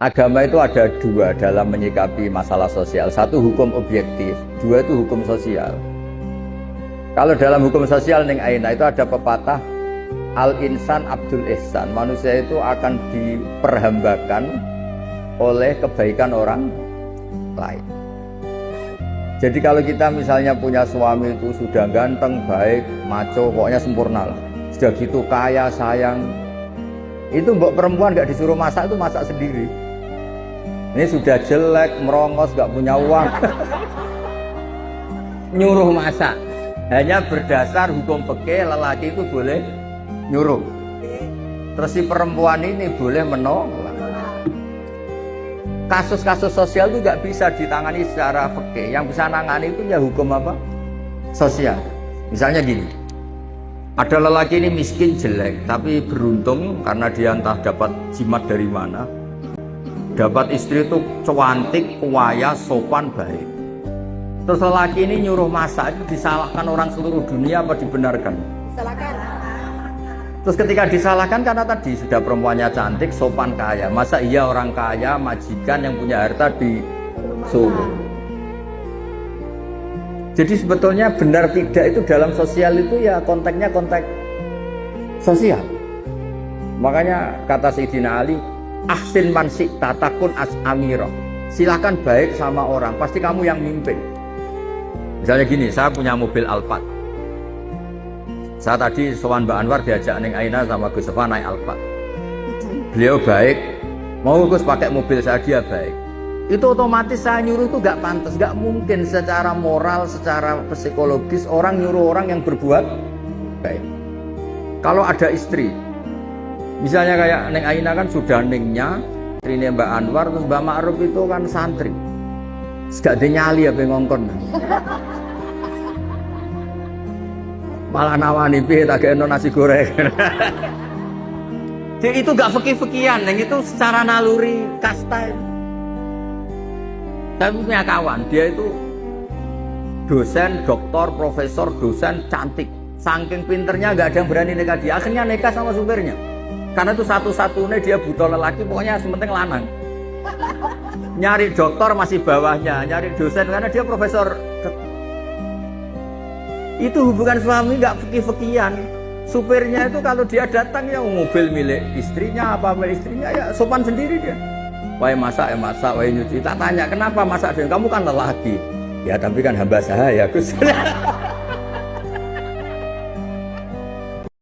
Agama itu ada dua dalam menyikapi masalah sosial. Satu hukum objektif, dua itu hukum sosial. Kalau dalam hukum sosial ning aina itu ada pepatah al-insan abdul ihsan. Manusia itu akan diperhambakan oleh kebaikan orang lain. Jadi kalau kita misalnya punya suami itu sudah ganteng, baik, maco, pokoknya sempurna lah. Sudah gitu kaya, sayang. Itu mbok perempuan gak disuruh masak, itu masak sendiri. Ini sudah jelek, merongos, gak punya uang. Nyuruh masak. Hanya berdasar hukum fikih lelaki itu boleh nyuruh. Terus si perempuan ini boleh menolak. Kasus-kasus sosial itu gak bisa ditangani secara fikih. Yang bisa nangani itu ya hukum apa? Sosial. Misalnya gini. Ada lelaki ini miskin, jelek, tapi beruntung karena dia entah dapat jimat dari mana. Dapat istri itu cantik, kaya, sopan, baik. Terus lelaki ini nyuruh masak itu disalahkan orang seluruh dunia apa dibenarkan? Disalahkan. Terus ketika disalahkan karena tadi sudah perempuannya cantik, sopan, kaya. Masa iya orang kaya, majikan yang punya harta disuruh? Jadi sebetulnya benar tidak itu dalam sosial itu ya konteksnya konteks sosial. Makanya kata Sayyidina Ali, ahsin mansik tatakun as amirah. Silahkan baik sama orang, pasti kamu yang mimpin. Misalnya gini, saya punya mobil Alphard. Saya tadi sowan Mbak Anwar diajak neng Aina sama Gus Sofa naik Alphard. Beliau baik, mau Gus pakai mobil saya, dia baik. Itu otomatis saya nyuruh itu gak pantas, gak mungkin secara moral, secara psikologis orang nyuruh orang yang berbuat baik. Kalau ada istri, misalnya kayak Neng Aina kan sudah nengnya, istrinya Mbak Anwar, terus Mbak Ma'ruf itu kan santri. Gak dinyali apa ngongkon. Malah nawani piye tak kena nasi goreng. Jadi itu gak fikih-fikihan, Neng itu secara naluri kasta. Saya punya kawan, dia itu dosen, doktor, profesor, dosen, cantik. Saking pinternya gak ada yang berani nikah dia. Akhirnya nikah sama supirnya. Karena itu satu-satunya dia butuh lelaki, pokoknya sementing lanang. Nyari doktor masih bawahnya, nyari dosen karena dia profesor. Itu hubungan suami nggak fikih-fikihan. Supirnya itu kalau dia datang ya mobil milik istrinya apa milik istrinya ya sopan sendiri dia. Wahai masak ya masak, wahai nyuci. Tak tanya kenapa masak dia? Kamu kan lelaki. Ya tapi kan hamba sahaya Gus.